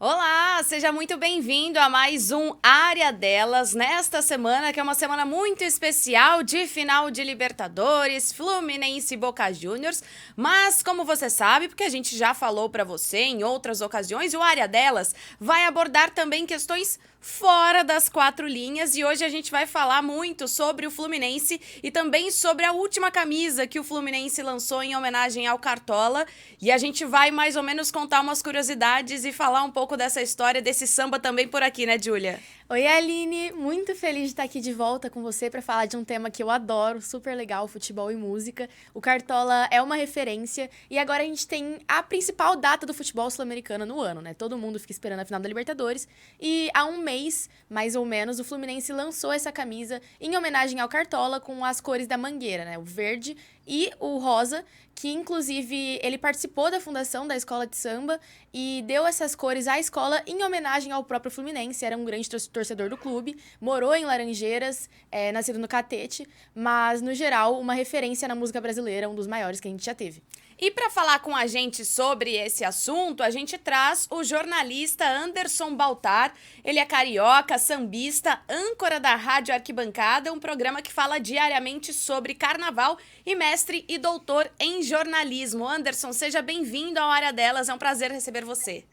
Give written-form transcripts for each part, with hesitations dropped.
Olá, seja muito bem-vindo a mais um Área Delas, nesta semana que é uma semana muito especial de final de Libertadores, Fluminense e Boca Juniors, mas como você sabe, porque a gente já falou para você em outras ocasiões, o Área Delas vai abordar também questões fora das quatro linhas e hoje a gente vai falar muito sobre o Fluminense e também sobre a última camisa que o Fluminense lançou em homenagem ao Cartola e a gente vai mais ou menos contar umas curiosidades e falar um pouco dessa história desse samba também por aqui, né, Júlia? Oi, Aline, muito feliz de estar aqui de volta com você para falar de um tema que eu adoro, super legal, futebol e música. O Cartola é uma referência e agora a gente tem a principal data do futebol sul-americano no ano, né? Todo mundo fica esperando a final da Libertadores e há um mês, mais ou menos, o Fluminense lançou essa camisa em homenagem ao Cartola com as cores da Mangueira, né? O verde e o rosa, que inclusive ele participou da fundação da escola de samba e deu essas cores à escola em homenagem ao próprio Fluminense. Era um grande torcedor do clube, morou em Laranjeiras, nascido no Catete, mas no geral uma referência na música brasileira, um dos maiores que a gente já teve. E para falar com a gente sobre esse assunto, a gente traz o jornalista Anderson Baltar. Ele é carioca, sambista, âncora da Rádio Arquibancada, um programa que fala diariamente sobre carnaval e mestre e doutor em jornalismo. Anderson, seja bem-vindo ao Área Delas, é um prazer receber você.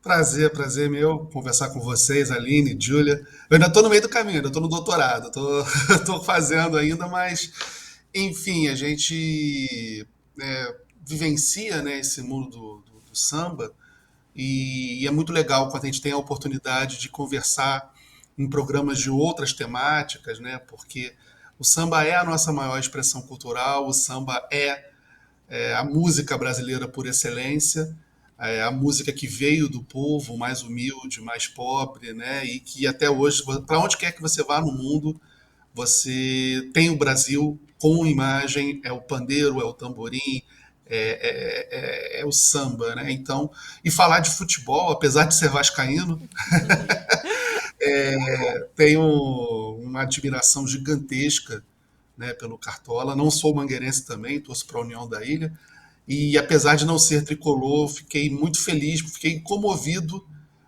Prazer meu conversar com vocês, Aline, Júlia. Eu ainda estou no meio do caminho, ainda estou no doutorado, estou fazendo ainda, mas, enfim, a gente vivencia, né, esse mundo do samba e é muito legal quando a gente tem a oportunidade de conversar em programas de outras temáticas, né, porque o samba é a nossa maior expressão cultural, o samba é a música brasileira por excelência, a música que veio do povo mais humilde, mais pobre, né? E que até hoje, para onde quer que você vá no mundo, você tem o Brasil com imagem, é o pandeiro, é o tamborim, é o samba, né? Então, e falar de futebol, apesar de ser vascaíno, tenho uma admiração gigantesca, né, pelo Cartola. Não sou mangueirense também, torço para a União da Ilha, e apesar de não ser tricolor, fiquei muito feliz, fiquei comovido,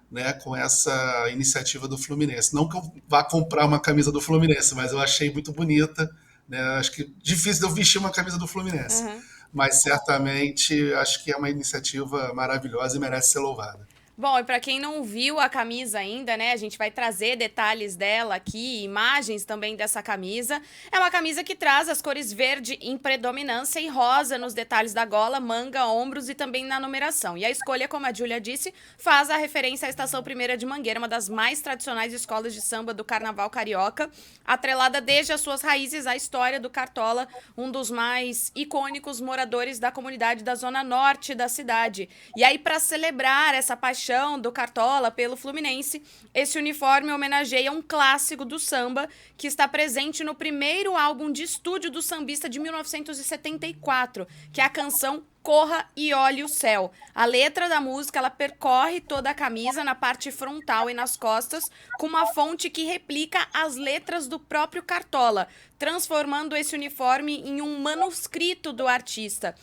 né, com essa iniciativa do Fluminense. Não que eu vá comprar uma camisa do Fluminense, mas eu achei muito bonita. Né, acho que difícil de eu vestir uma camisa do Fluminense. Uhum. Mas certamente acho que é uma iniciativa maravilhosa e merece ser louvada. Bom, e para quem não viu a camisa ainda, né, a gente vai trazer detalhes dela aqui, imagens também dessa camisa. É uma camisa que traz as cores verde em predominância e rosa nos detalhes da gola, manga, ombros e também na numeração. E a escolha, como a Júlia disse, faz a referência à Estação Primeira de Mangueira, uma das mais tradicionais escolas de samba do carnaval carioca, atrelada desde as suas raízes à história do Cartola, um dos mais icônicos moradores da comunidade da zona norte da cidade. E aí, para celebrar essa paixão do Cartola pelo Fluminense, esse uniforme homenageia um clássico do samba que está presente no primeiro álbum de estúdio do sambista de 1974, que é a canção Corra e Olhe o Céu. A letra da música ela percorre toda a camisa na parte frontal e nas costas com uma fonte que replica as letras do próprio Cartola, transformando esse uniforme em um manuscrito do artista.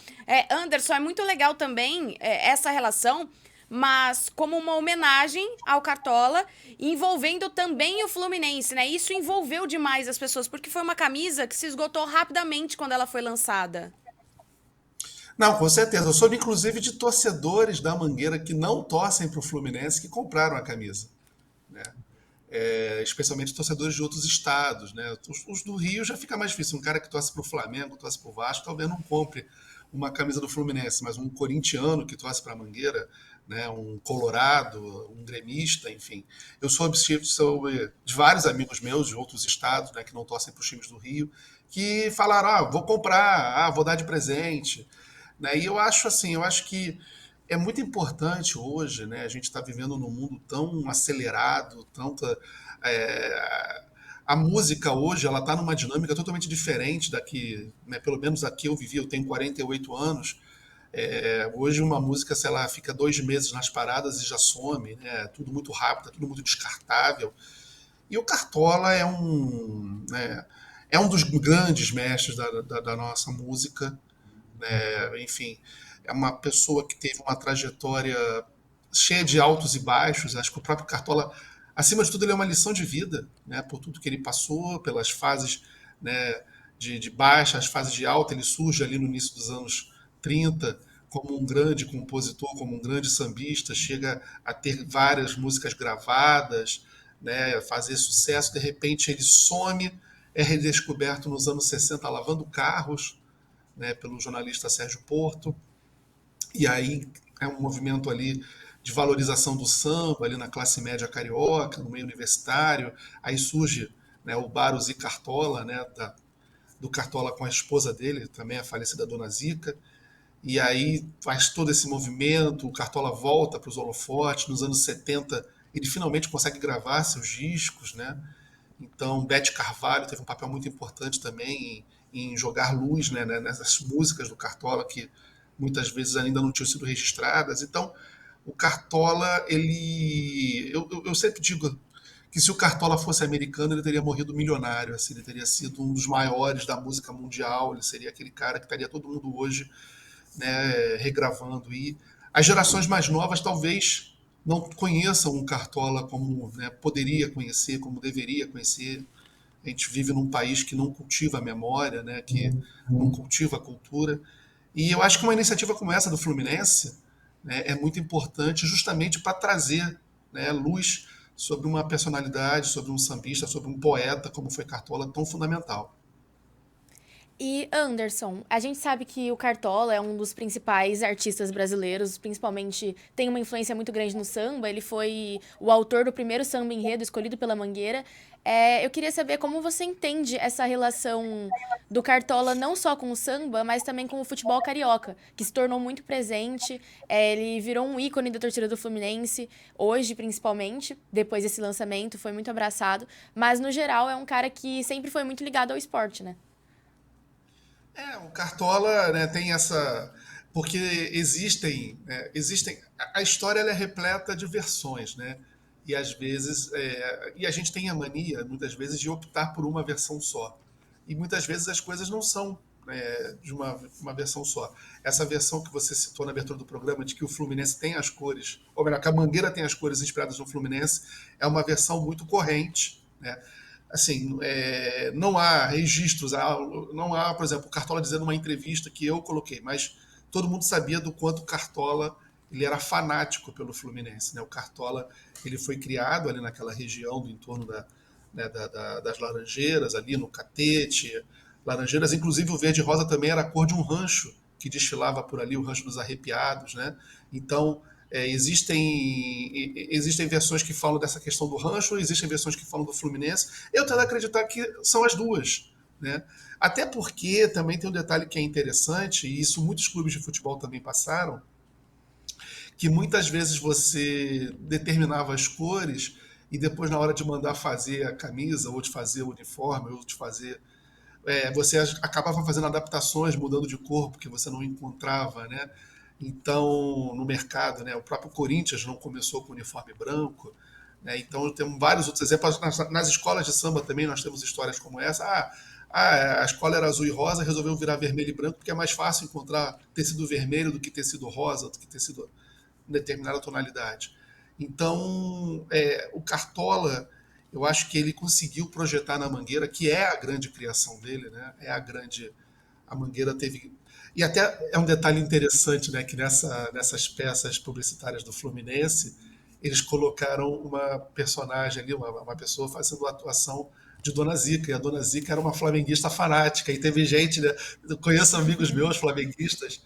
Anderson, é muito legal também essa relação, mas como uma homenagem ao Cartola, envolvendo também o Fluminense, né? Isso envolveu demais as pessoas, porque foi uma camisa que se esgotou rapidamente quando ela foi lançada. Não, com certeza. Eu soube inclusive de torcedores da Mangueira que não torcem para o Fluminense que compraram a camisa. Né? Especialmente torcedores de outros estados. Né? Os do Rio já fica mais difícil. Um cara que torce para o Flamengo, torce para o Vasco, talvez não compre uma camisa do Fluminense, mas um corintiano que torce para a Mangueira, né? Um colorado, um gremista, enfim. Eu soube de vários amigos meus de outros estados, né, que não torcem para os times do Rio, que falaram, vou comprar, vou dar de presente. Né? E eu acho assim, eu acho que é muito importante hoje, né? A gente está vivendo num mundo tão acelerado, tanta a música hoje ela está numa dinâmica totalmente diferente da que, né, pelo menos aqui eu vivi, eu tenho 48 anos. Hoje uma música, sei lá, fica 2 meses nas paradas e já some, né? Tudo muito rápido, tudo muito descartável. E o Cartola é um dos grandes mestres da nossa música, né? Enfim, é uma pessoa que teve uma trajetória cheia de altos e baixos. Acho que o próprio Cartola, acima de tudo, ele é uma lição de vida, né? Por tudo que ele passou, pelas fases, né, de baixa, as fases de alta. Ele surge ali no início dos anos 30 como um grande compositor, como um grande sambista, chega a ter várias músicas gravadas, né, fazer sucesso. De repente ele some, é redescoberto nos anos 60 lavando carros, né, pelo jornalista Sérgio Porto, e aí é um movimento ali de valorização do samba ali na classe média carioca, no meio universitário. Aí surge, né, o Bar Uzi Cartola, né, do Cartola com a esposa dele, também a falecida Dona Zica, e aí faz todo esse movimento, o Cartola volta para os holofotes. Nos anos 70 ele finalmente consegue gravar seus discos, né? Então Bete Carvalho teve um papel muito importante também em jogar luz, né, nessas músicas do Cartola que muitas vezes ainda não tinham sido registradas. Então o Cartola, eu sempre digo que se o Cartola fosse americano ele teria morrido milionário, assim, ele teria sido um dos maiores da música mundial, ele seria aquele cara que estaria todo mundo hoje, né, regravando. E as gerações mais novas talvez não conheçam o Cartola como, né, poderia conhecer, como deveria conhecer. A gente vive num país que não cultiva a memória, né, que não cultiva a cultura. E eu acho que uma iniciativa como essa do Fluminense, né, é muito importante justamente para trazer, né, luz sobre uma personalidade, sobre um sambista, sobre um poeta como foi Cartola, tão fundamental. E Anderson, a gente sabe que o Cartola é um dos principais artistas brasileiros, principalmente tem uma influência muito grande no samba. Ele foi o autor do primeiro samba enredo escolhido pela Mangueira. Eu queria saber como você entende essa relação do Cartola não só com o samba, mas também com o futebol carioca, que se tornou muito presente. Ele virou um ícone da torcida do Fluminense, hoje principalmente, depois desse lançamento, foi muito abraçado. Mas no geral é um cara que sempre foi muito ligado ao esporte, né? O Cartola, né, tem essa. Porque existem. A história ela é repleta de versões, né? E às vezes. E a gente tem a mania, muitas vezes, de optar por uma versão só. E muitas vezes as coisas não são, de uma versão só. Essa versão que você citou na abertura do programa, de que o Fluminense tem as cores, ou melhor, que a Mangueira tem as cores inspiradas no Fluminense, é uma versão muito corrente, né? Assim, não há registros, não há, por exemplo, o Cartola dizendo numa entrevista que eu coloquei, mas todo mundo sabia do quanto o Cartola ele era fanático pelo Fluminense, né? O Cartola ele foi criado ali naquela região do entorno né, das Laranjeiras, ali no Catete, Laranjeiras, inclusive o verde e rosa também era a cor de um rancho que desfilava por ali, o Rancho dos Arrepiados, né? Então, existem versões que falam dessa questão do rancho, existem versões que falam do Fluminense. Eu tendo a acreditar que são as duas, né? Até porque também tem um detalhe que é interessante, e isso muitos clubes de futebol também passaram, que muitas vezes você determinava as cores e depois na hora de mandar fazer a camisa, ou de fazer o uniforme, ou de fazer você acabava fazendo adaptações, mudando de cor, porque você não encontrava, né? Então, no mercado, né? O próprio Corinthians não começou com uniforme branco, né? Então, temos vários outros exemplos. Nas escolas de samba também nós temos histórias como essa. A escola era azul e rosa, resolveu virar vermelho e branco, porque é mais fácil encontrar tecido vermelho do que tecido rosa, do que tecido determinada tonalidade. Então, o Cartola, eu acho que ele conseguiu projetar na Mangueira, que é a grande criação dele, né? A Mangueira teve. E até é um detalhe interessante, né? Que nessas peças publicitárias do Fluminense, eles colocaram uma personagem ali, uma pessoa fazendo a atuação de Dona Zica, e a Dona Zica era uma flamenguista fanática, e teve gente, né? Eu conheço amigos meus flamenguistas,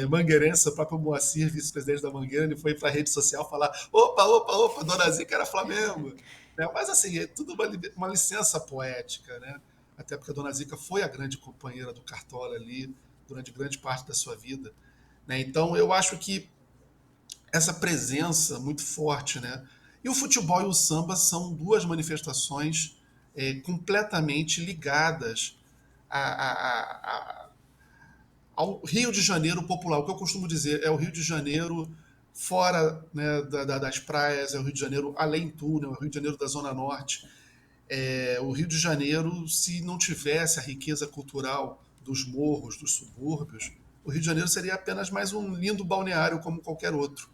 mangueirense, o próprio Moacir, vice-presidente da Mangueira, ele foi para a rede social falar: opa, opa, opa, Dona Zica era Flamengo. Né? Mas assim, é tudo uma licença poética, né? Até porque a Dona Zica foi a grande companheira do Cartola ali durante grande parte da sua vida. Né? Então eu acho que essa presença muito forte, né? E o futebol e o samba são duas manifestações completamente ligadas a, ao Rio de Janeiro popular. O que eu costumo dizer é o Rio de Janeiro fora, né, das praias, é o Rio de Janeiro além túnel, é o Rio de Janeiro da Zona Norte. O Rio de Janeiro, se não tivesse a riqueza cultural dos morros, dos subúrbios, o Rio de Janeiro seria apenas mais um lindo balneário como qualquer outro.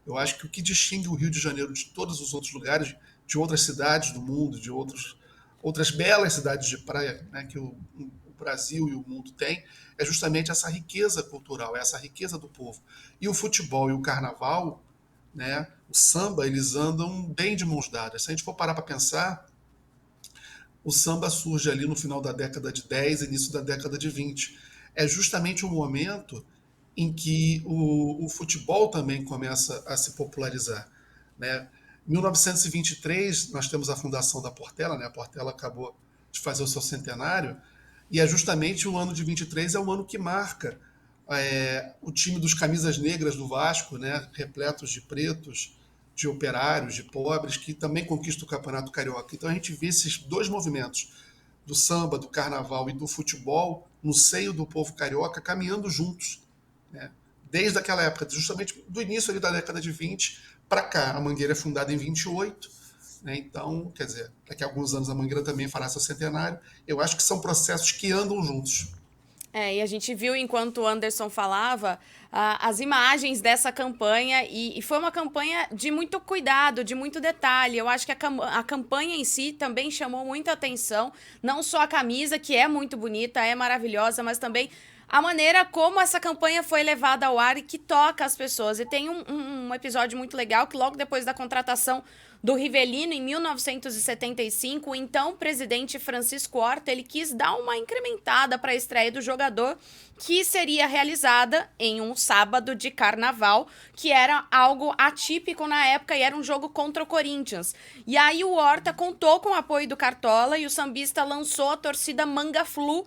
Eu acho que o que distingue o Rio de Janeiro de todos os outros lugares, de outras cidades do mundo, de outras belas cidades de praia, né, que o Brasil e o mundo têm, é justamente essa riqueza cultural, essa riqueza do povo. E o futebol e o carnaval, né, o samba, eles andam bem de mãos dadas. Se a gente for parar para pensar, o samba surge ali no final da década de 10, início da década de 20. É justamente o momento em que o futebol também começa a se popularizar, né? Em 1923, nós temos a fundação da Portela, né? A Portela acabou de fazer o seu centenário, e é justamente o ano de 23 é o ano que marca o time dos camisas negras do Vasco, né? Repletos de pretos, de operários, de pobres, que também conquista o Campeonato Carioca. Então a gente vê esses dois movimentos, do samba, do carnaval e do futebol, no seio do povo carioca, caminhando juntos, né? Desde aquela época, justamente do início ali da década de 20 para cá. A Mangueira é fundada em 28, né? Então, quer dizer, daqui a alguns anos a Mangueira também fará seu centenário. Eu acho que são processos que andam juntos. E a gente viu, enquanto o Anderson falava, as imagens dessa campanha, e foi uma campanha de muito cuidado, de muito detalhe. Eu acho que a campanha em si também chamou muita atenção, não só a camisa, que é muito bonita, é maravilhosa, mas também a maneira como essa campanha foi levada ao ar e que toca as pessoas. E tem um episódio muito legal que logo depois da contratação do Rivellino, em 1975, o então presidente Francisco Horta, ele quis dar uma incrementada para a estreia do jogador, que seria realizada em um sábado de carnaval, que era algo atípico na época e era um jogo contra o Corinthians. E aí o Horta contou com o apoio do Cartola e o sambista lançou a torcida Manga Flu,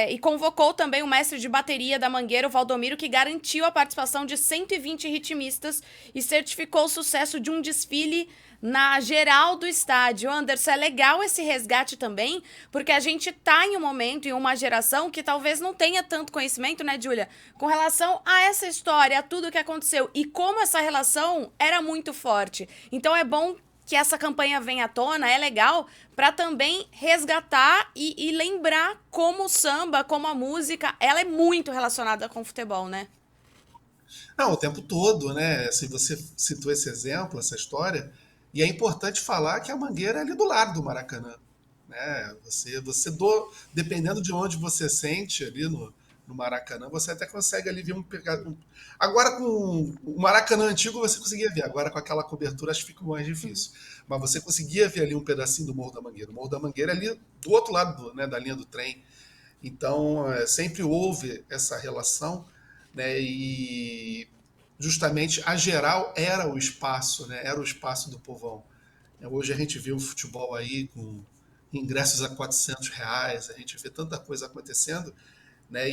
e convocou também o mestre de bateria da Mangueira, o Valdomiro, que garantiu a participação de 120 ritmistas e certificou o sucesso de um desfile na geral do estádio. Anderson, é legal esse resgate também, porque a gente tá em um momento, em uma geração que talvez não tenha tanto conhecimento, né, Júlia, com relação a essa história, a tudo que aconteceu e como essa relação era muito forte. Então é bom que essa campanha venha à tona, é legal, para também resgatar e lembrar como o samba, como a música, ela é muito relacionada com o futebol, né? Não, o tempo todo, né? Se você citou esse exemplo, essa história, e é importante falar que a Mangueira é ali do lado do Maracanã, né? Dependendo de onde você sente ali no Maracanã, você até consegue ali ver Agora com o Maracanã antigo você conseguia ver, agora com aquela cobertura acho que fica mais difícil. Mas você conseguia ver ali um pedacinho do Morro da Mangueira. O Morro da Mangueira é ali do outro lado né, da linha do trem. Então, sempre houve essa relação, né? E justamente a geral era o espaço, né? Era o espaço do povão. Hoje a gente vê o futebol aí com ingressos a R$ 400, a gente vê tanta coisa acontecendo, né?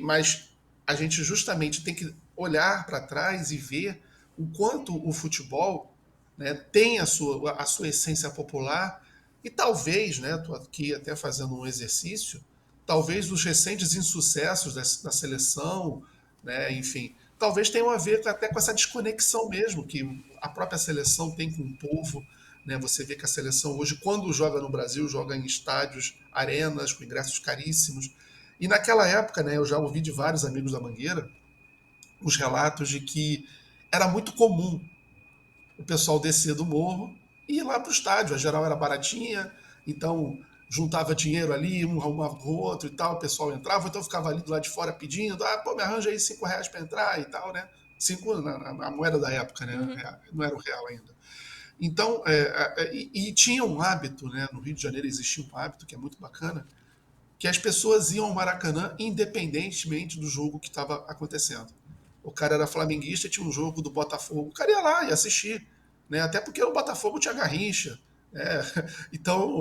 Mas a gente justamente tem que olhar para trás e ver o quanto o futebol, né, tem a sua essência popular e talvez, né, estou aqui até fazendo um exercício, talvez os recentes insucessos da seleção, né, enfim, talvez tenham a ver até com essa desconexão mesmo que a própria seleção tem com o povo, né? Você vê que a seleção hoje, quando joga no Brasil, joga em estádios, arenas, com ingressos caríssimos. E naquela época, né, eu já ouvi de vários amigos da Mangueira os relatos de que era muito comum o pessoal descer do morro e ir lá para o estádio. A geral era baratinha, então juntava dinheiro ali, um arrumava com o outro e tal, o pessoal entrava, então ficava ali do lado de fora pedindo, pô, me arranja aí R$ 5 para entrar e tal, né? 5 na moeda da época, né? Uhum. Não era o real ainda. Então, e tinha um hábito, né? No Rio de Janeiro existia um hábito que é muito bacana, que as pessoas iam ao Maracanã independentemente do jogo que estava acontecendo. O cara era flamenguista e tinha um jogo do Botafogo, o cara ia lá e assistir, né? Até porque o Botafogo tinha Garrincha, né? Então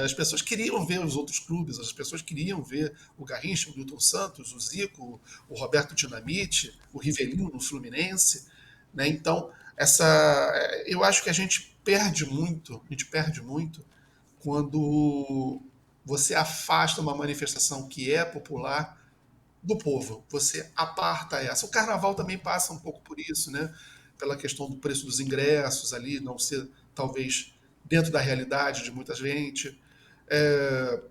as pessoas queriam ver os outros clubes, as pessoas queriam ver o Garrincha, o Milton Santos, o Zico, o Roberto Dinamite, o Rivellino no Fluminense, né? Então eu acho que a gente perde muito quando você afasta uma manifestação que é popular do povo, você aparta essa. O carnaval também passa um pouco por isso, né? Pela questão do preço dos ingressos ali, não ser talvez dentro da realidade de muita gente. É,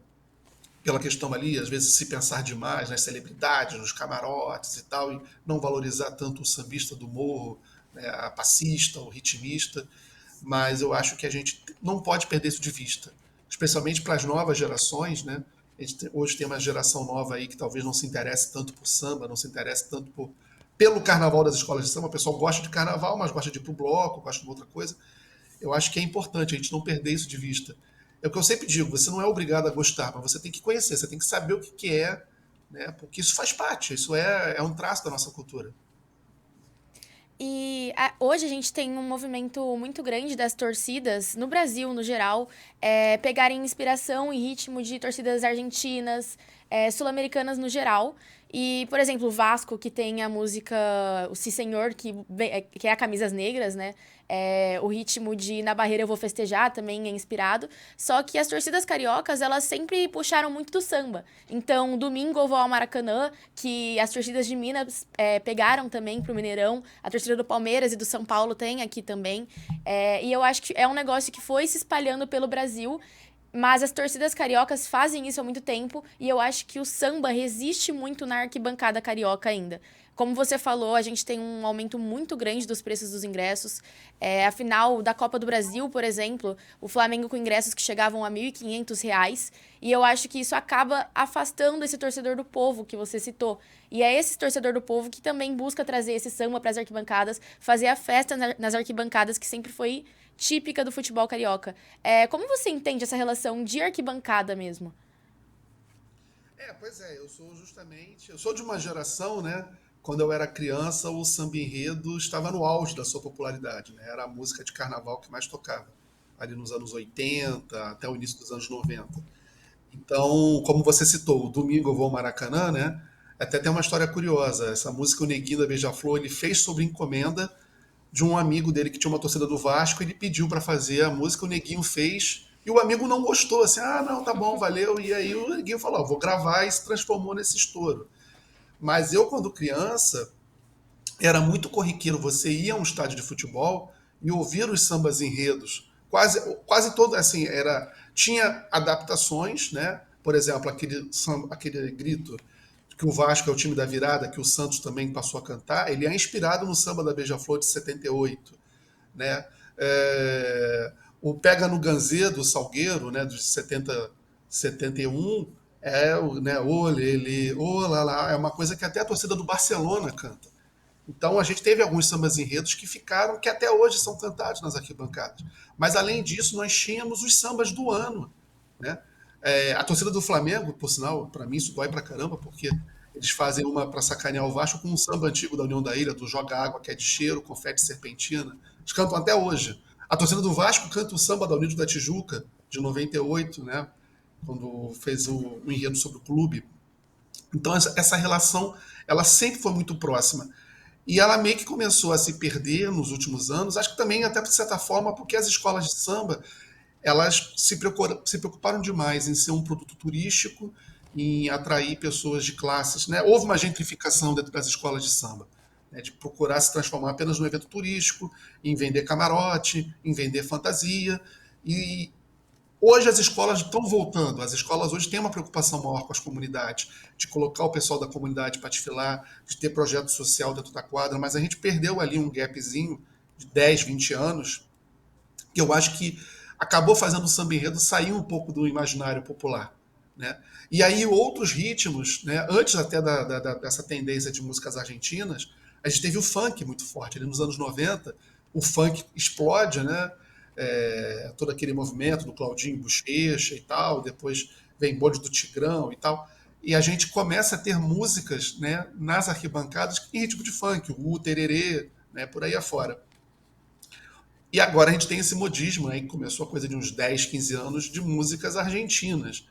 pela questão ali, às vezes se pensar demais nas celebridades, nos camarotes e tal, e não valorizar tanto o sambista do morro, né, a passista, o ritmista, mas eu acho que a gente não pode perder isso de vista, especialmente para as novas gerações, né? Hoje tem uma geração nova aí que talvez não se interesse tanto por samba, não se interesse tanto pelo carnaval das escolas de samba. O pessoal gosta de carnaval, mas gosta de ir pro bloco, gosta de outra coisa. Eu acho que é importante a gente não perder isso de vista. É o que eu sempre digo, você não é obrigado a gostar, mas você tem que conhecer, você tem que saber o que, que é, né? Porque isso faz parte, isso é um traço da nossa cultura. Hoje a gente tem um movimento muito grande das torcidas, no Brasil, no geral, pegarem inspiração e ritmo de torcidas argentinas, sul-americanas no geral. E, por exemplo, o Vasco, que tem a música O Si Senhor, que é a Camisas Negras, né? O ritmo de Na Barreira Eu Vou Festejar também é inspirado. Só que as torcidas cariocas, elas sempre puxaram muito do samba. Então, domingo eu vou ao Maracanã, que as torcidas de Minas pegaram também pro Mineirão. A torcida do Palmeiras e do São Paulo tem aqui também. E eu acho que é um negócio que foi se espalhando pelo Brasil. Mas as torcidas cariocas fazem isso há muito tempo e eu acho que o samba resiste muito na arquibancada carioca ainda. Como você falou, a gente tem um aumento muito grande dos preços dos ingressos. A final da Copa do Brasil, por exemplo, o Flamengo com ingressos que chegavam a R$ 1.500. E eu acho que isso acaba afastando esse torcedor do povo que você citou. E é esse torcedor do povo que também busca trazer esse samba para as arquibancadas, fazer a festa nas arquibancadas, que sempre foi típica do futebol carioca. Como você entende essa relação de arquibancada mesmo? Pois é, eu sou de uma geração, né? Quando eu era criança, o samba enredo estava no auge da sua popularidade, né? Era a música de carnaval que mais tocava, ali nos anos 80 até o início dos anos 90. Então, como você citou, o Domingo Eu Vou ao Maracanã, né? Até tem uma história curiosa. Essa música, o Neguinho da Beija-Flor, ele fez sobre encomenda de um amigo dele que tinha uma torcida do Vasco. Ele pediu para fazer a música, o Neguinho fez, e o amigo não gostou, assim, ah, não, tá bom, valeu. E aí o Neguinho falou, vou gravar, e se transformou nesse estouro. Mas eu, quando criança, era muito corriqueiro você ir a um estádio de futebol e ouvir os sambas enredos. Quase todo, assim, tinha adaptações, né? Por exemplo, aquele grito que o Vasco é o time da virada, que o Santos também passou a cantar, ele é inspirado no samba da Beija-Flor de 78, né? O Pega no Ganzê do Salgueiro, né, de 71, né, olê, olá lá, é uma coisa que até a torcida do Barcelona canta. Então a gente teve alguns sambas enredos que ficaram, que até hoje são cantados nas arquibancadas. Mas além disso, nós tínhamos os sambas do ano, né? A torcida do Flamengo, por sinal, para mim isso dói pra caramba, porque eles fazem uma para sacanear o Vasco com um samba antigo da União da Ilha, do Joga Água, que é de cheiro, confete serpentina. Eles cantam até hoje. A torcida do Vasco canta o samba da União da Tijuca, de 98, né? Quando fez o enredo sobre o clube. Então essa relação, ela sempre foi muito próxima. E ela meio que começou a se perder nos últimos anos, acho que também até de certa forma porque as escolas de samba, elas se preocuparam demais em ser um produto turístico, em atrair pessoas de classes, né? Houve uma gentrificação dentro das escolas de samba, né? De procurar se transformar apenas num evento turístico, em vender camarote, em vender fantasia. E hoje as escolas estão voltando, as escolas hoje têm uma preocupação maior com as comunidades, de colocar o pessoal da comunidade para desfilar, de ter projeto social dentro da quadra, mas a gente perdeu ali um gapzinho de 10, 20 anos, que eu acho que acabou fazendo o samba enredo sair um pouco do imaginário popular, né? E aí outros ritmos, né, antes até dessa tendência de músicas argentinas, a gente teve o funk muito forte, ali nos anos 90, o funk explode, né? Todo aquele movimento do Claudinho Bochecha e tal, depois vem Bonde do Tigrão e tal, e a gente começa a ter músicas, né, nas arquibancadas em ritmo de funk, o tererê, né, por aí afora. E agora a gente tem esse modismo, né, que começou a coisa de uns 10, 15 anos, de músicas argentinas,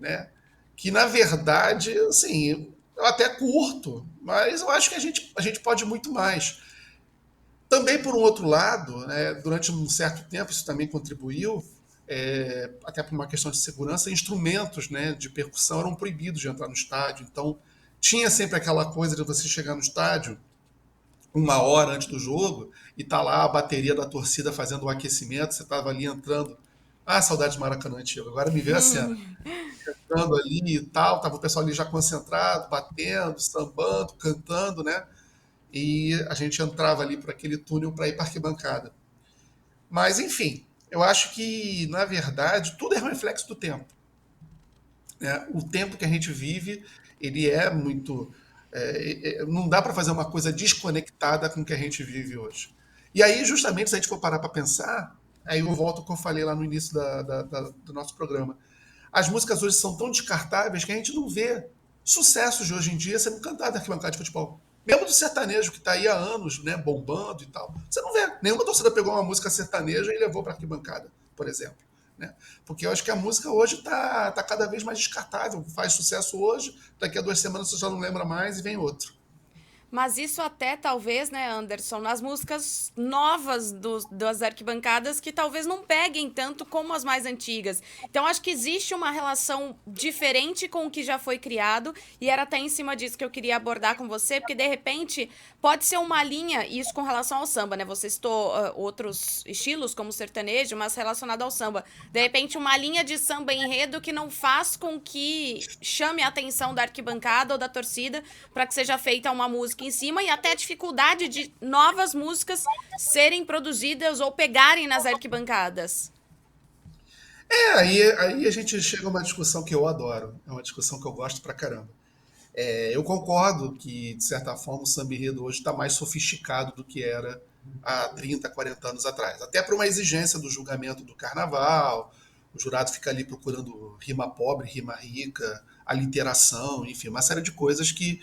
né, que na verdade, assim, eu até curto, mas eu acho que a gente pode muito mais. Também, por um outro lado, né, durante um certo tempo, isso também contribuiu, até por uma questão de segurança, instrumentos, né, de percussão eram proibidos de entrar no estádio. Então, tinha sempre aquela coisa de você chegar no estádio uma hora antes do jogo e tá lá a bateria da torcida fazendo o aquecimento, você estava ali entrando Ah, saudade de Maracanã antigo. Agora me veio a cena. Entrando ali e tal, tava o pessoal ali já concentrado, batendo, sambando, cantando, né? E a gente entrava ali por aquele túnel para ir para arquibancada. Mas, enfim, eu acho que, na verdade, tudo é um reflexo do tempo, né? O tempo que a gente vive, ele é muito. Não dá para fazer uma coisa desconectada com o que a gente vive hoje. E aí, justamente, se a gente for parar para pensar, aí eu volto ao que eu falei lá no início do nosso programa. As músicas hoje são tão descartáveis que a gente não vê sucessos de hoje em dia sendo cantados na arquibancada de futebol. Mesmo do sertanejo, que está aí há anos, né, bombando e tal. Você não vê. Nenhuma torcida pegou uma música sertaneja e levou para a arquibancada, por exemplo. Né? Porque eu acho que a música hoje está cada vez mais descartável. Faz sucesso hoje, daqui a 2 semanas você já não lembra mais e vem outro. Mas isso até talvez, né, Anderson, nas músicas novas das arquibancadas que talvez não peguem tanto como as mais antigas. Então acho que existe uma relação diferente com o que já foi criado e era até em cima disso que eu queria abordar com você, porque de repente pode ser uma linha, isso com relação ao samba, né? Você citou outros estilos como o sertanejo, mas relacionado ao samba. De repente uma linha de samba enredo que não faz com que chame a atenção da arquibancada ou da torcida para que seja feita uma música em cima e até a dificuldade de novas músicas serem produzidas ou pegarem nas arquibancadas. Aí a gente chega a uma discussão que eu adoro. É uma discussão que eu gosto pra caramba. Eu concordo que, de certa forma, o samba enredo hoje está mais sofisticado do que era há 30, 40 anos atrás. Até por uma exigência do julgamento do carnaval, o jurado fica ali procurando rima pobre, rima rica, aliteração, enfim, uma série de coisas que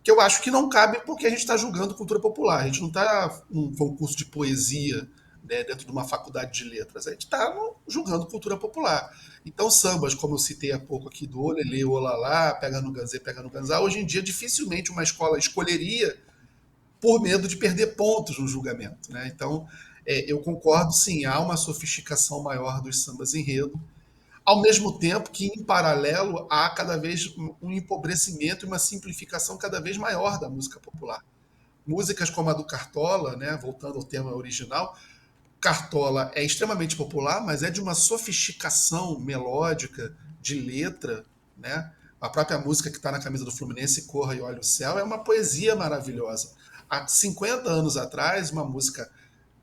eu acho que não cabem porque a gente está julgando cultura popular. A gente não está num concurso de poesia, né, dentro de uma faculdade de letras. A gente está julgando cultura popular. Então, sambas, como eu citei há pouco aqui, do Olelê, Olalá, Pega no Ganzê, Pega no Ganzá, hoje em dia dificilmente uma escola escolheria por medo de perder pontos no julgamento. Né? Então, eu concordo, sim, há uma sofisticação maior dos sambas enredo, ao mesmo tempo que, em paralelo, há cada vez um empobrecimento e uma simplificação cada vez maior da música popular. Músicas como a do Cartola, né, voltando ao tema original, Cartola é extremamente popular, mas é de uma sofisticação melódica, de letra, né? A própria música que está na camisa do Fluminense, Corra e Olha o Céu, é uma poesia maravilhosa. Há 50 anos atrás, uma música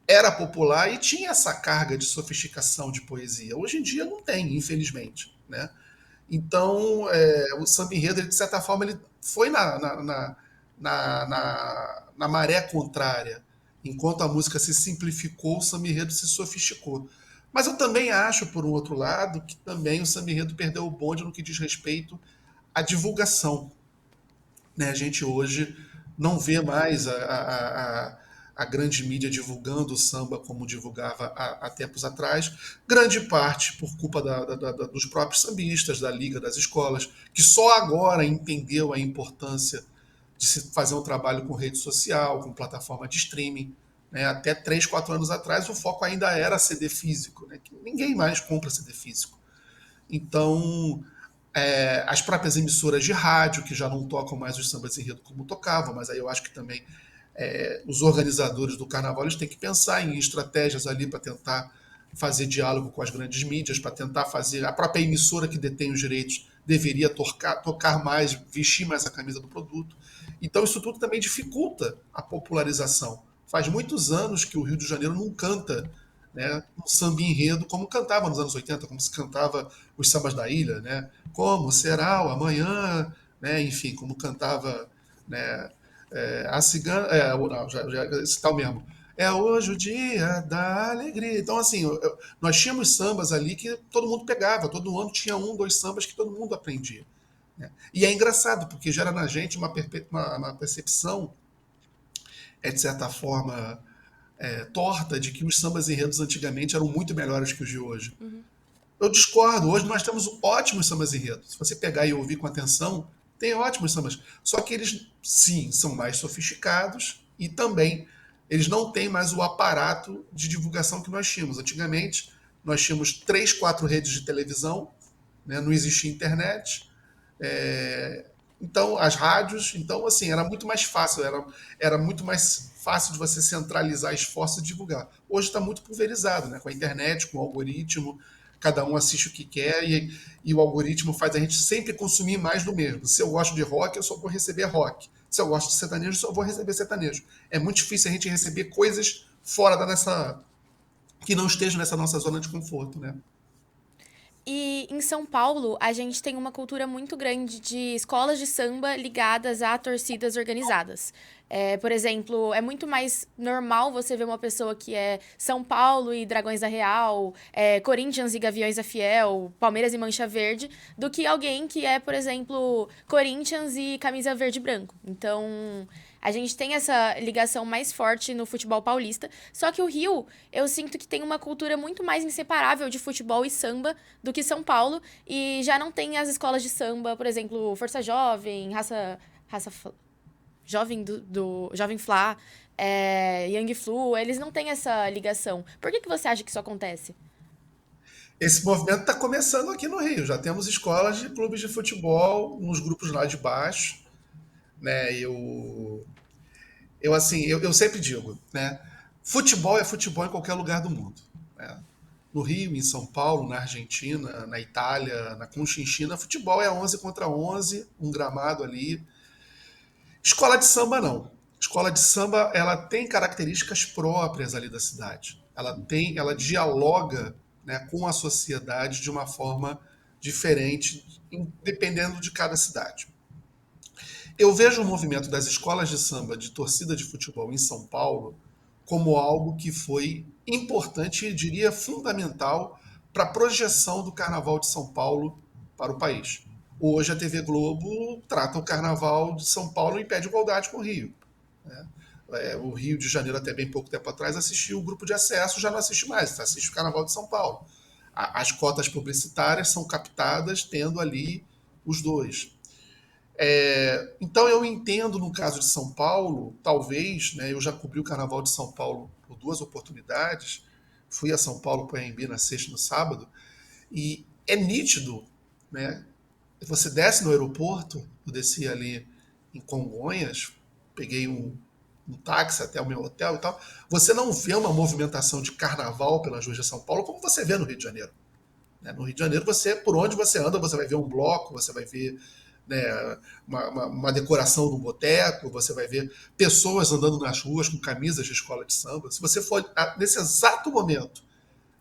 era popular e tinha essa carga de sofisticação de poesia. Hoje em dia não tem, infelizmente, né? Então, o samba enredo, ele, de certa forma, ele foi na maré contrária. Enquanto a música se simplificou, o samba enredo se sofisticou. Mas eu também acho, por um outro lado, que também o samba enredo perdeu o bonde no que diz respeito à divulgação. Né? A gente hoje não vê mais a grande mídia divulgando o samba como divulgava há tempos atrás, grande parte por culpa dos próprios sambistas, da liga, das escolas, que só agora entendeu a importância de se fazer um trabalho com rede social, com plataforma de streaming. Né? Até 3, 4 anos atrás o foco ainda era CD físico, né? Que ninguém mais compra CD físico. Então, as próprias emissoras de rádio, que já não tocam mais os sambas enredo como tocavam, mas aí eu acho que também os organizadores do carnaval eles têm que pensar em estratégias ali para tentar fazer diálogo com as grandes mídias, para tentar fazer. A própria emissora que detém os direitos deveria tocar mais, vestir mais a camisa do produto. Então, isso tudo também dificulta a popularização. Faz muitos anos que o Rio de Janeiro não canta, né, um samba enredo como cantava nos anos 80, como se cantava os sambas da ilha, né? Como será o amanhã, né? Enfim, como cantava, né, a cigana, não, esse tal mesmo. É hoje o dia da alegria. Então, assim, nós tínhamos sambas ali que todo mundo pegava, todo ano tinha 1, 2 sambas que todo mundo aprendia. Né? E é engraçado, porque gera na gente uma percepção, de certa forma, torta de que os sambas enredos antigamente eram muito melhores que os de hoje. Uhum. Eu discordo. Hoje nós temos ótimos sambas enredos. Se você pegar e ouvir com atenção, tem ótimos sambas. Só que eles, sim, são mais sofisticados e também eles não têm mais o aparato de divulgação que nós tínhamos. Antigamente, nós tínhamos 3, 4 redes de televisão, né? Não existia internet. Então, as rádios, então, assim, era muito mais fácil, era muito mais fácil de você centralizar esforços e divulgar. Hoje está muito pulverizado, né? Com a internet, com o algoritmo, cada um assiste o que quer e o algoritmo faz a gente sempre consumir mais do mesmo. Se eu gosto de rock, eu só vou receber rock. Se eu gosto de sertanejo, eu só vou receber sertanejo. É muito difícil a gente receber coisas fora da nessa que não estejam nessa nossa zona de conforto, né? E em São Paulo, a gente tem uma cultura muito grande de escolas de samba ligadas a torcidas organizadas. Por exemplo, é muito mais normal você ver uma pessoa que é São Paulo e Dragões da Real, Corinthians e Gaviões da Fiel, Palmeiras e Mancha Verde, do que alguém que é, por exemplo, Corinthians e camisa verde e branco. Então, a gente tem essa ligação mais forte no futebol paulista. Só que o Rio, eu sinto que tem uma cultura muito mais inseparável de futebol e samba do que São Paulo. E já não tem as escolas de samba, por exemplo, Força Jovem, Jovem Jovem Flá, Young Flu. Eles não têm essa ligação. Por que você acha que isso acontece? Esse movimento está começando aqui no Rio. Já temos escolas de clubes de futebol nos grupos lá de baixo, né? Eu sempre digo, né? Futebol é futebol em qualquer lugar do mundo, né? No Rio, em São Paulo, na Argentina, na Itália, na Conchinchina, futebol é 11 contra 11, um gramado ali. Escola de samba não. Escola de samba, ela tem características próprias ali da cidade. Ela dialoga, né, com a sociedade de uma forma diferente, dependendo de cada cidade. Eu vejo o movimento das escolas de samba de torcida de futebol em São Paulo como algo que foi importante e diria fundamental para a projeção do Carnaval de São Paulo para o país. Hoje a TV Globo trata o Carnaval de São Paulo em pé de igualdade com o Rio, né? O Rio de Janeiro, até bem pouco tempo atrás, assistiu o grupo de acesso, já não assiste mais, assiste o Carnaval de São Paulo. As cotas publicitárias são captadas tendo ali os dois. Então eu entendo no caso de São Paulo, talvez, né, eu já cobri o Carnaval de São Paulo por duas oportunidades, fui a São Paulo para o AMB na sexta e no sábado, e é nítido, né? Você desce no aeroporto, eu desci ali em Congonhas, peguei um táxi até o meu hotel e tal, você não vê uma movimentação de carnaval pelas ruas de São Paulo como você vê no Rio de Janeiro, né? No Rio de Janeiro, por onde você anda, você vai ver um bloco, você vai ver, né, uma decoração no boteco, você vai ver pessoas andando nas ruas com camisas de escola de samba. Se você for nesse exato momento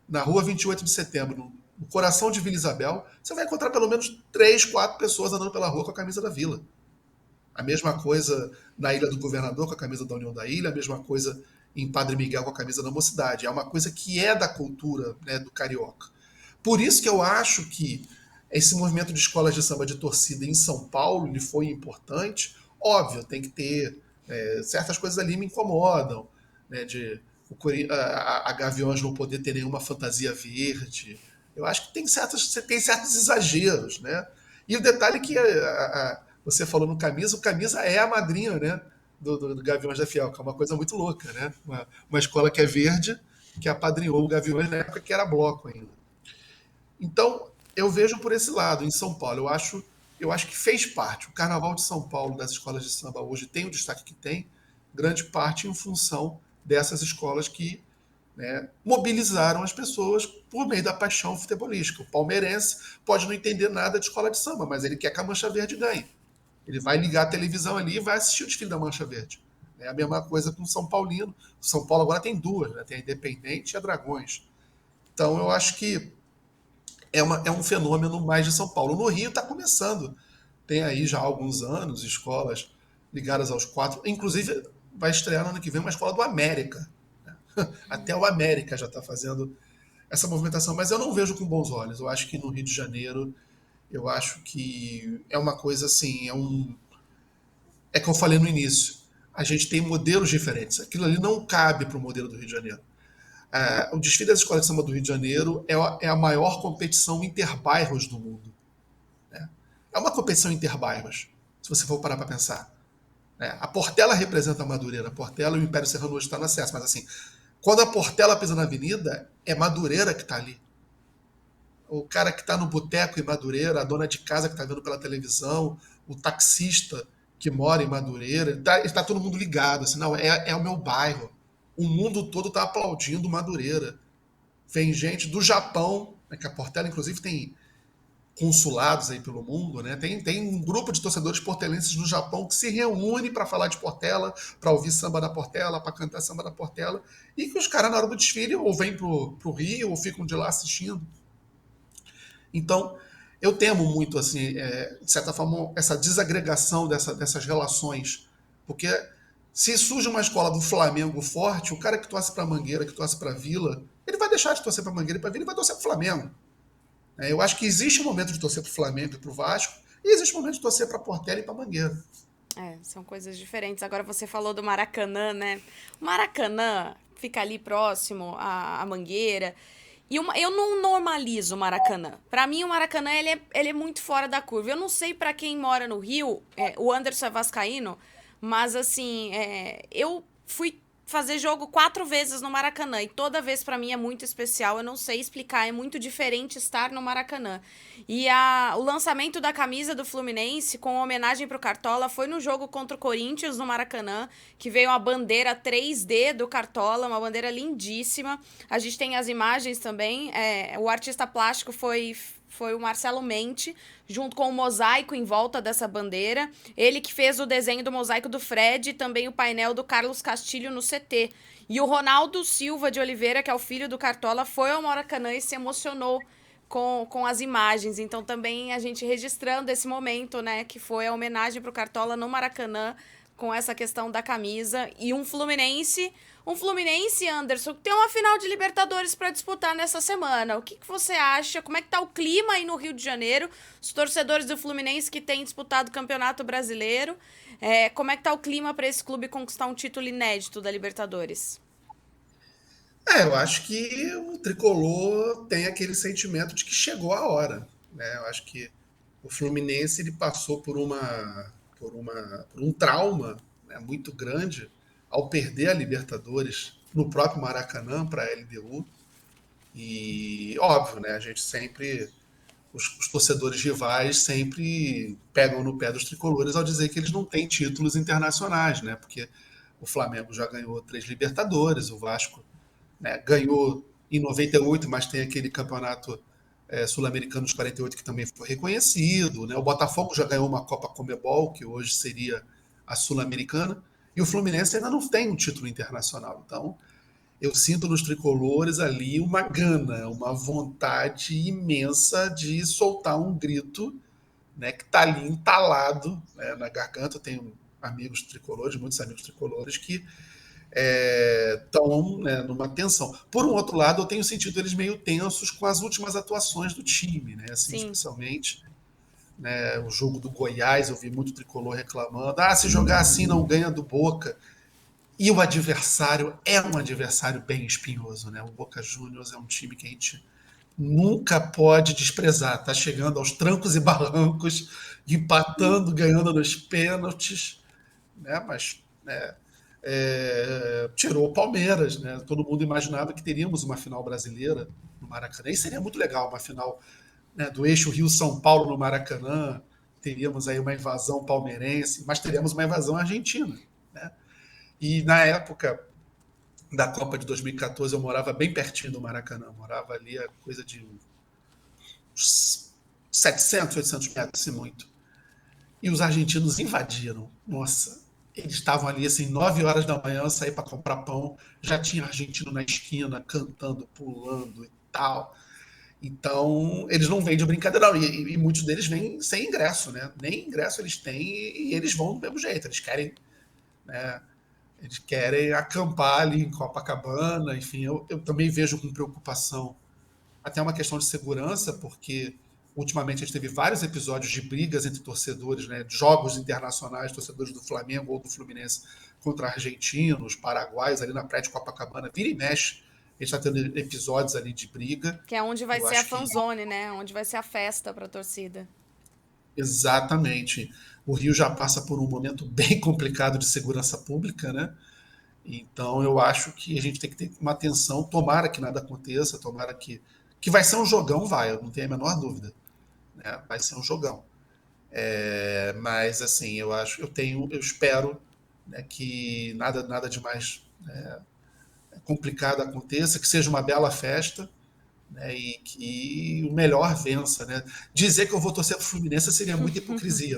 na rua 28 de setembro, no coração de Vila Isabel, você vai encontrar pelo menos 3, 4 pessoas andando pela rua com a camisa da Vila. A mesma coisa na Ilha do Governador com a camisa da União da Ilha, a mesma coisa em Padre Miguel com a camisa da Mocidade. É uma coisa que é da cultura, né, do carioca. Por isso que eu acho que esse movimento de escolas de samba de torcida em São Paulo ele foi importante. Óbvio, tem que ter certas coisas ali me incomodam, né, a Gaviões não poder ter nenhuma fantasia verde. Eu acho que tem certos exageros, né? E o detalhe que você falou no Camisa, o Camisa é a madrinha, né, do Gaviões da Fiel, que é uma coisa muito louca, né? Uma escola que é verde, que apadrinhou o Gaviões na época que era bloco ainda. Então, eu vejo por esse lado, em São Paulo. Eu acho que fez parte. O Carnaval de São Paulo, das escolas de samba hoje, tem o destaque que tem, grande parte em função dessas escolas que, né, mobilizaram as pessoas por meio da paixão futebolística. O palmeirense pode não entender nada de escola de samba, mas ele quer que a Mancha Verde ganhe. Ele vai ligar a televisão ali e vai assistir o desfile da Mancha Verde. É a mesma coisa com o São Paulino. O São Paulo agora tem duas, né? Tem a Independente e a Dragões. Então eu acho que é um fenômeno mais de São Paulo. No Rio está começando. Tem aí já há alguns anos escolas ligadas aos quatro. Inclusive, vai estrear no ano que vem uma escola do América. Até o América já está fazendo essa movimentação. Mas eu não vejo com bons olhos. Eu acho que no Rio de Janeiro, eu acho que é uma coisa assim, é que eu falei no início. A gente tem modelos diferentes. Aquilo ali não cabe para o modelo do Rio de Janeiro. O desfile das escolas de samba do Rio de Janeiro é a maior competição interbairros do mundo, né? É uma competição interbairros, se você for parar para pensar, né? A Portela representa a Madureira. A Portela e o Império Serrano hoje está no acesso, mas assim, quando a Portela pisa na avenida, é Madureira que está ali. O cara que está no boteco em Madureira, a dona de casa que está vendo pela televisão, o taxista que mora em Madureira, está todo mundo ligado. Assim, não, é o meu bairro. O mundo todo está aplaudindo Madureira. Vem gente do Japão, né, que a Portela, inclusive, tem consulados aí pelo mundo, né? Tem um grupo de torcedores portelenses no Japão que se reúne para falar de Portela, para ouvir samba da Portela, para cantar samba da Portela, e que os caras, na hora do desfile, ou vêm pro Rio, ou ficam de lá assistindo. Então, eu temo muito, assim, de certa forma, essa desagregação dessas relações. Porque se surge uma escola do Flamengo forte, o cara que torce para Mangueira, que torce para Vila, ele vai deixar de torcer para Mangueira e para Vila e vai torcer para o Flamengo. Eu acho que existe um momento de torcer para o Flamengo e para o Vasco, e existe um momento de torcer para Portela e para Mangueira. São coisas diferentes. Agora você falou do Maracanã, né? O Maracanã fica ali próximo à Mangueira. E eu não normalizo o Maracanã. Pra mim, o Maracanã ele é muito fora da curva. Eu não sei pra quem mora no Rio, o Anderson é vascaíno, mas assim, eu fui fazer jogo 4 vezes no Maracanã e toda vez pra mim é muito especial. Eu não sei explicar, é muito diferente estar no Maracanã. E o lançamento da camisa do Fluminense com homenagem pro Cartola foi no jogo contra o Corinthians no Maracanã, que veio a bandeira 3D do Cartola, uma bandeira lindíssima. A gente tem as imagens também. O artista plástico foi o Marcelo Mente, junto com o mosaico em volta dessa bandeira. Ele que fez o desenho do mosaico do Fred e também o painel do Carlos Castilho no CT. E o Ronaldo Silva de Oliveira, que é o filho do Cartola, foi ao Maracanã e se emocionou com as imagens. Então também a gente registrando esse momento, né, que foi a homenagem pro Cartola no Maracanã, com essa questão da camisa. E um Fluminense, Anderson, que tem uma final de Libertadores para disputar nessa semana. O que você acha? Como é que tá o clima aí no Rio de Janeiro? Os torcedores do Fluminense que têm disputado o Campeonato Brasileiro. Como é que tá o clima para esse clube conquistar um título inédito da Libertadores? Eu acho que o tricolor tem aquele sentimento de que chegou a hora, né? Eu acho que o Fluminense ele passou por um trauma, né, muito grande ao perder a Libertadores no próprio Maracanã para a LDU. E óbvio, né? A gente sempre os torcedores rivais sempre pegam no pé dos tricolores ao dizer que eles não têm títulos internacionais, né? Porque o Flamengo já ganhou 3 Libertadores, o Vasco, né, ganhou em 98, mas tem aquele campeonato sul-americano de 48 que também foi reconhecido, né? O Botafogo já ganhou uma Copa Conmebol, que hoje seria a sul-americana, e o Fluminense ainda não tem um título internacional. Então, eu sinto nos tricolores ali uma gana, uma vontade imensa de soltar um grito, né, que está ali entalado, né, na garganta. Eu tenho amigos tricolores, muitos amigos tricolores, que estão, né, numa tensão. Por um outro lado, eu tenho sentido eles meio tensos com as últimas atuações do time, né? Assim, Sim. especialmente, né, o jogo do Goiás, eu vi muito tricolor reclamando: se jogar assim não ganha do Boca. E o adversário é um adversário bem espinhoso, né? O Boca Juniors é um time que a gente nunca pode desprezar. Está chegando aos trancos e barrancos, empatando, ganhando nos pênaltis, né? Mas, né, tirou o Palmeiras, né? Todo mundo imaginava que teríamos uma final brasileira no Maracanã. E seria muito legal uma final, né, do eixo Rio-São Paulo no Maracanã. Teríamos aí uma invasão palmeirense, mas teríamos uma invasão argentina, né? E na época da Copa de 2014 eu morava bem pertinho do Maracanã. Eu morava ali a coisa de uns 700, 800 metros, se muito. E os argentinos invadiram. Nossa, eles estavam ali assim, 9 horas da manhã, eu saí para comprar pão, já tinha argentino na esquina, cantando, pulando e tal. Então, eles não vêm de brincadeira, não. E muitos deles vêm sem ingresso, né? Nem ingresso eles têm e eles vão do mesmo jeito. Eles querem, né, acampar ali em Copacabana. Enfim, eu também vejo com preocupação até uma questão de segurança, porque ultimamente a gente teve vários episódios de brigas entre torcedores, né, de jogos internacionais, torcedores do Flamengo ou do Fluminense contra argentinos, paraguaios, ali na praia de Copacabana. Vira e mexe, a gente está tendo episódios ali de briga. Que é onde vai Eu ser a acho que fanzone, né? Onde vai ser a festa para a torcida. exatamente. O Rio já passa por um momento bem complicado de segurança pública, né? Então eu acho que a gente tem que ter uma atenção, tomara que nada aconteça, tomara que vai ser um jogão, vai, eu não tenho a menor dúvida, né? Vai ser um jogão. Mas assim, eu espero, né, que nada de mais complicado aconteça, que seja uma bela festa, né, e que o melhor vença, né? Dizer que eu vou torcer para o Fluminense seria muita hipocrisia.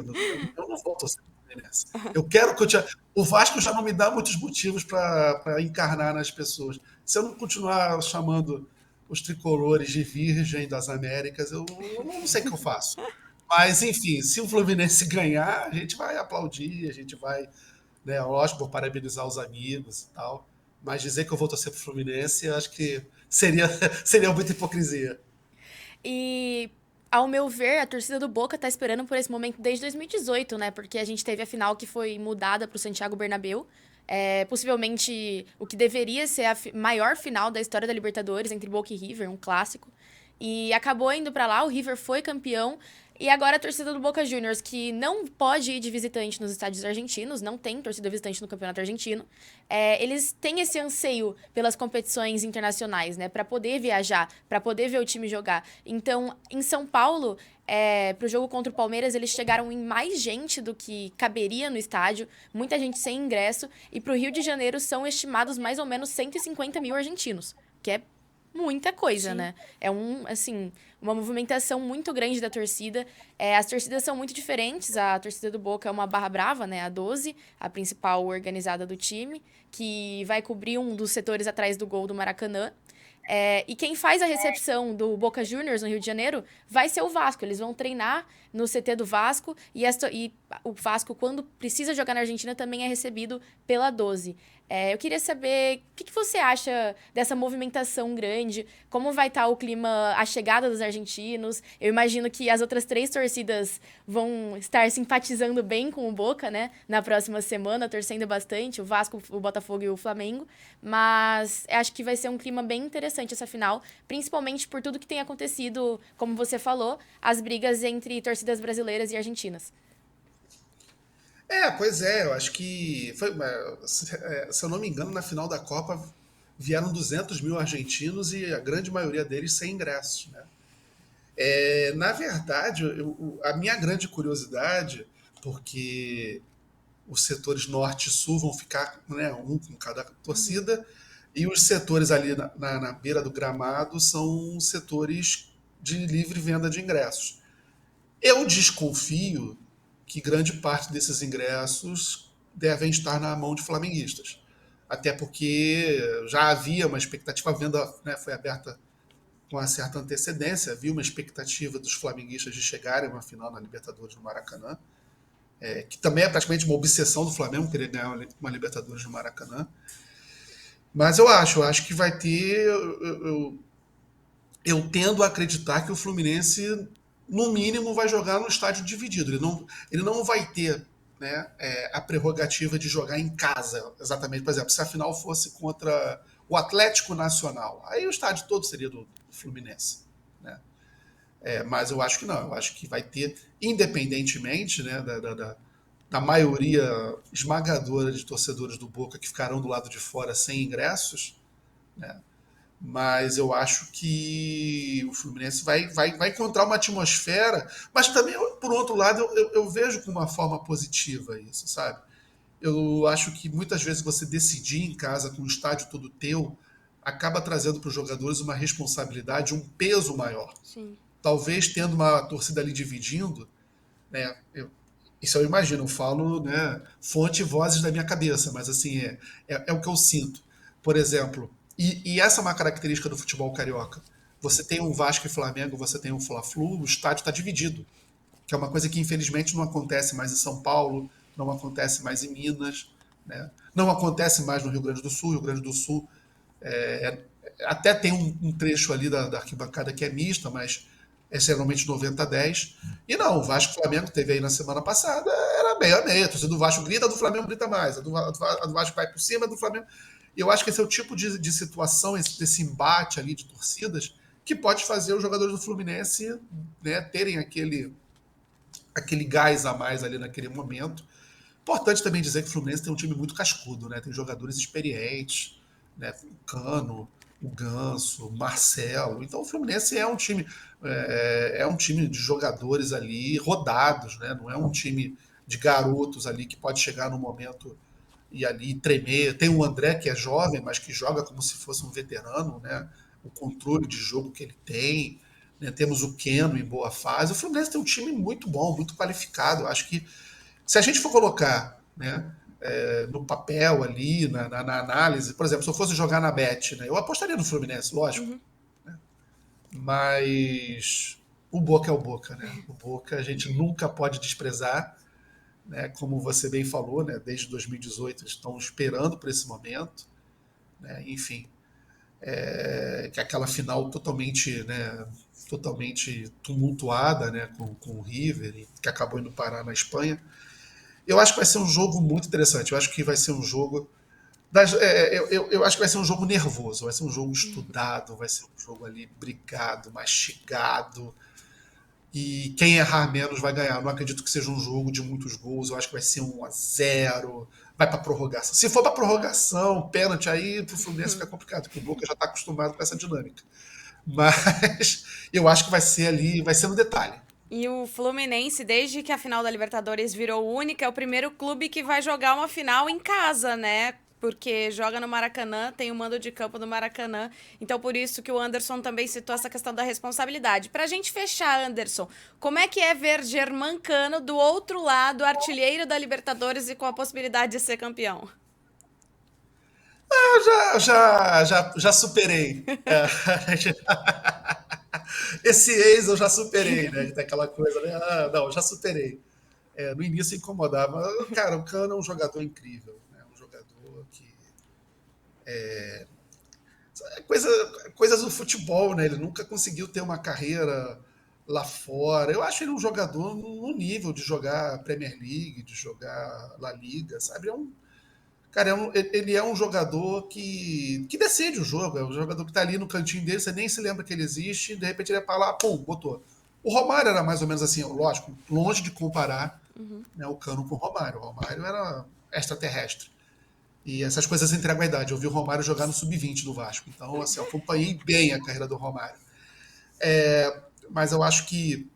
Eu não vou torcer para o Fluminense. Eu quero que o Vasco já não me dá muitos motivos para encarnar nas pessoas. Se eu não continuar chamando os tricolores de Virgem das Américas, eu não sei o que eu faço. Mas, enfim, se o Fluminense ganhar, a gente vai aplaudir, a gente vai, né, lógico, vou parabenizar os amigos e tal. Mas dizer que eu vou torcer pro Fluminense, eu acho que seria, seria muita hipocrisia. E, ao meu ver, a torcida do Boca tá esperando por esse momento desde 2018, né? Porque a gente teve a final que foi mudada pro Santiago Bernabéu. Possivelmente o que deveria ser a maior final da história da Libertadores entre Boca e River, um clássico. E acabou indo pra lá, o River foi campeão. E agora a torcida do Boca Juniors, que não pode ir de visitante nos estádios argentinos, não tem torcida visitante no Campeonato Argentino, eles têm esse anseio pelas competições internacionais, né? Pra poder viajar, pra poder ver o time jogar. Então, em São Paulo, pro jogo contra o Palmeiras, eles chegaram em mais gente do que caberia no estádio, muita gente sem ingresso, e pro Rio de Janeiro são estimados mais ou menos 150 mil argentinos, que é muita coisa, Sim. né? Assim, uma movimentação muito grande da torcida. As torcidas são muito diferentes. A torcida do Boca é uma barra brava, né? A 12, a principal organizada do time, que vai cobrir um dos setores atrás do gol do Maracanã. E quem faz a recepção do Boca Juniors no Rio de Janeiro vai ser o Vasco. Eles vão treinar no CT do Vasco e o Vasco, quando precisa jogar na Argentina, também é recebido pela 12. Eu queria saber o que você acha dessa movimentação grande, como vai estar o clima, a chegada dos argentinos. Eu imagino que as outras 3 torcidas vão estar simpatizando bem com o Boca, né? Na próxima semana, torcendo bastante, o Vasco, o Botafogo e o Flamengo. Mas acho que vai ser um clima bem interessante essa final, principalmente por tudo que tem acontecido, como você falou, as brigas entre torcidas brasileiras e argentinas. Pois é, eu acho que foi, se eu não me engano, na final da Copa vieram 200 mil argentinos e a grande maioria deles sem ingressos, né? Na verdade, a minha grande curiosidade, porque os setores norte e sul vão ficar, né, um com cada Uhum. torcida, e os setores ali na beira do gramado são setores de livre venda de ingressos. Eu desconfio que grande parte desses ingressos devem estar na mão de flamenguistas. Até porque já havia uma expectativa, a venda, né, foi aberta com uma certa antecedência, havia uma expectativa dos flamenguistas de chegarem a uma final na Libertadores no Maracanã, que também é praticamente uma obsessão do Flamengo querer ganhar uma Libertadores no Maracanã. Mas eu acho que vai ter. Eu tendo a acreditar que o Fluminense, no mínimo, vai jogar no estádio dividido. Ele não vai ter, né, a prerrogativa de jogar em casa, exatamente. Por exemplo, se a final fosse contra o Atlético Nacional, aí o estádio todo seria do Fluminense. Né? Mas eu acho que não. Eu acho que vai ter, independentemente, né, da maioria esmagadora de torcedores do Boca que ficarão do lado de fora sem ingressos, né? Mas eu acho que o Fluminense vai encontrar uma atmosfera, mas também, por outro lado, eu vejo com uma forma positiva isso, sabe? Eu acho que muitas vezes você decidir em casa com o estádio todo teu acaba trazendo para os jogadores uma responsabilidade, um peso maior. Sim. Talvez tendo uma torcida ali dividindo, né? Isso eu imagino, eu falo, né, fonte e vozes da minha cabeça, mas assim, é o que eu sinto. Por exemplo, e essa é uma característica do futebol carioca. Você tem um Vasco e Flamengo, você tem um Fla-Flu, o estádio está dividido, que é uma coisa que infelizmente não acontece mais em São Paulo, não acontece mais em Minas, né? Não acontece mais no Rio Grande do Sul. Rio Grande do Sul é, até tem um trecho ali da arquibancada que é mista, mas é geralmente 90-10. E não, o Vasco e Flamengo teve aí na semana passada, era meio a meio. A torcida do Vasco grita, a do Flamengo grita mais. A do Vasco vai por cima, a do Flamengo. E eu acho que esse é o tipo de situação, desse embate ali de torcidas, que pode fazer os jogadores do Fluminense, né, terem aquele gás a mais ali naquele momento. Importante também dizer que o Fluminense tem um time muito cascudo, né? Tem jogadores experientes, né? O Cano, o Ganso, o Marcelo. Então o Fluminense é um time de jogadores ali rodados, né? Não é um time de garotos ali que pode chegar no momento e ali tremer. Tem o André que é jovem, mas que joga como se fosse um veterano, né? o controle de jogo que ele tem, né? Temos o Keno em boa fase. O Fluminense tem um time muito bom, muito qualificado. Eu acho que se a gente for colocar, né, no papel ali, na análise, por exemplo, se eu fosse jogar na Bet, né, eu apostaria no Fluminense, lógico, Uhum. mas o Boca é o Boca, né? O Boca a gente nunca pode desprezar, né? Como você bem falou, né? Desde 2018 estão esperando por esse momento, né? Enfim, que é aquela final totalmente, né? Totalmente tumultuada, né? Com o River, que acabou indo parar na Espanha. Eu acho que vai ser um jogo muito interessante. Eu acho que vai ser um jogo. Eu acho que vai ser um jogo nervoso, vai ser um jogo estudado, vai ser um jogo ali brigado, mastigado. E quem errar menos vai ganhar. Eu não acredito que seja um jogo de muitos gols. Eu acho que vai ser 1-0. Vai para prorrogação. Se for para prorrogação, pênalti, aí pro Fluminense fica complicado, porque o Boca já está acostumado com essa dinâmica. Mas eu acho que vai ser ali, vai ser no detalhe. E o Fluminense, desde que a final da Libertadores virou única, é o primeiro clube que vai jogar uma final em casa, né? Porque joga no Maracanã, tem o mando de campo do Maracanã. Então, por isso que o Anderson também citou essa questão da responsabilidade. Pra gente fechar, Anderson, como é que é ver Germancano do outro lado, artilheiro da Libertadores e com a possibilidade de ser campeão? Eu já superei. Esse ex eu já superei, né? Tem aquela coisa, né? Ah, não, já superei. No início incomodava. Cara, o Cano é um jogador incrível, né? Um jogador que coisa, coisas do futebol, né? Ele nunca conseguiu ter uma carreira lá fora. Eu acho ele um jogador no nível de jogar Premier League, de jogar La Liga, sabe? Cara, ele é um jogador que decide o jogo. É um jogador que tá ali no cantinho dele, você nem se lembra que ele existe, e de repente ele é pra lá, pum, botou. O Romário era mais ou menos assim, lógico, longe de comparar, né, o Cano com o Romário. O Romário era extraterrestre. E essas coisas entregam a idade. Eu vi o Romário jogar no sub-20 do Vasco. Então, assim, eu acompanhei bem a carreira do Romário. Mas eu acho que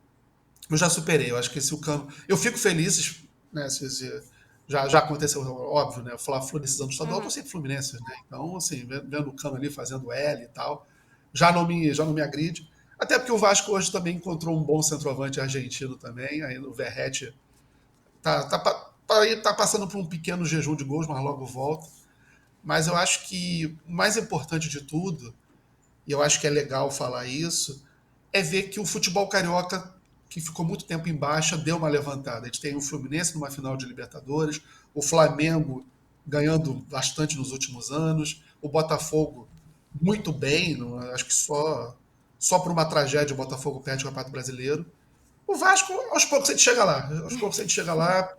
eu já superei. Eu acho que se o Cano. Eu fico feliz, né? Já aconteceu, óbvio, né? O Fla-Flu nesses anos estadual, eu tô Uhum. sempre Fluminense, né? Então, assim, vendo o Cano ali fazendo L e tal, já não me agride. Até porque o Vasco hoje também encontrou um bom centroavante argentino também. Aí o Verratti tá passando por um pequeno jejum de gols, mas logo volta. Mas eu acho que o mais importante de tudo, e eu acho que é legal falar isso, é ver que o futebol carioca, que ficou muito tempo em baixa, deu uma levantada. A gente tem o Fluminense numa final de Libertadores, o Flamengo ganhando bastante nos últimos anos, o Botafogo muito bem, acho que só por uma tragédia o Botafogo perde o Campeonato Brasileiro. O Vasco, aos poucos a gente chega lá. Aos poucos a gente chega lá,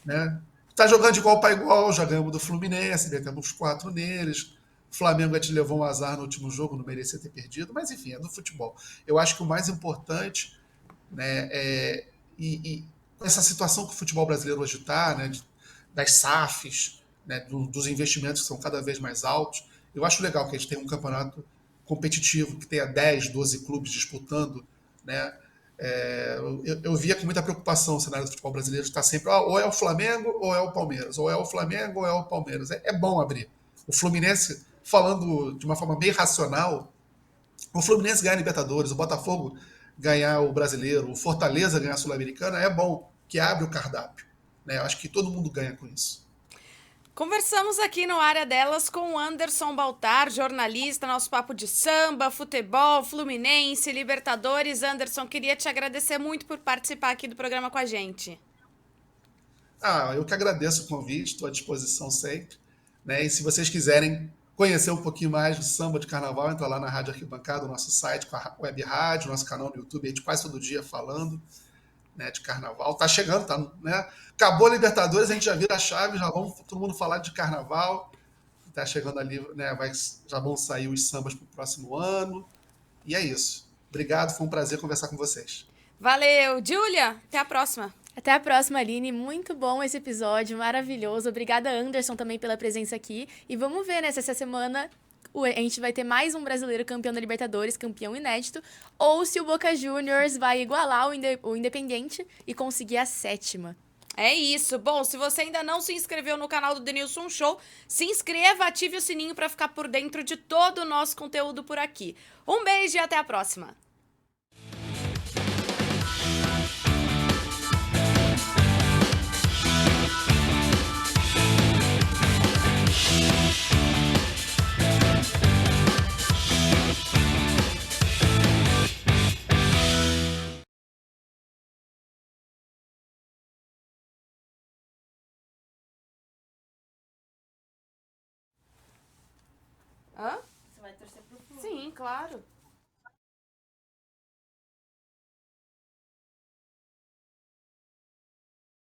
né? Tá jogando de igual para igual, já ganhamos do Fluminense, metemos 4 neles. O Flamengo a gente levou um azar no último jogo, não merecia ter perdido, mas enfim, é do futebol. Eu acho que o mais importante, né, e com essa situação que o futebol brasileiro hoje está, né, das SAFs, né, dos investimentos que são cada vez mais altos, eu acho legal que a gente tenha um campeonato competitivo, que tenha 10, 12 clubes disputando, né? Eu via com muita preocupação o cenário do futebol brasileiro estar sempre, ou é o Flamengo ou é o Palmeiras, ou é o Flamengo ou é o Palmeiras. É bom abrir. O Fluminense, falando de uma forma bem racional, o Fluminense ganhar a Libertadores, o Botafogo ganhar o Brasileiro, o Fortaleza ganhar a Sul-Americana, é bom, que abre o cardápio. Né? Eu acho que todo mundo ganha com isso. Conversamos aqui no Área Delas com o Anderson Baltar, jornalista, nosso papo de samba, futebol, Fluminense, Libertadores. Anderson, queria te agradecer muito por participar aqui do programa com a gente. Eu que agradeço o convite, estou à disposição sempre. Né? E se vocês quiserem conhecer um pouquinho mais do samba de carnaval, entra lá na Rádio Arquibancada, o nosso site com a web rádio, nosso canal no YouTube, a gente quase todo dia falando, né, de carnaval. Tá chegando, tá, né? Acabou a Libertadores, a gente já vira a chave, já vamos todo mundo falar de carnaval. Tá chegando ali, né? Já vão sair os sambas pro próximo ano. E é isso. Obrigado, foi um prazer conversar com vocês. Valeu, Júlia, até a próxima. Até a próxima, Aline. Muito bom esse episódio, maravilhoso. Obrigada, Anderson, também pela presença aqui. E vamos ver, né, se essa semana a gente vai ter mais um brasileiro campeão da Libertadores, campeão inédito, ou se o Boca Juniors vai igualar o Independiente e conseguir a 7ª. É isso. Bom, se você ainda não se inscreveu no canal do Denilson Show, se inscreva, ative o sininho para ficar por dentro de todo o nosso conteúdo por aqui. Um beijo e até a próxima. Hã? Você vai torcer pro Flu. Sim, claro.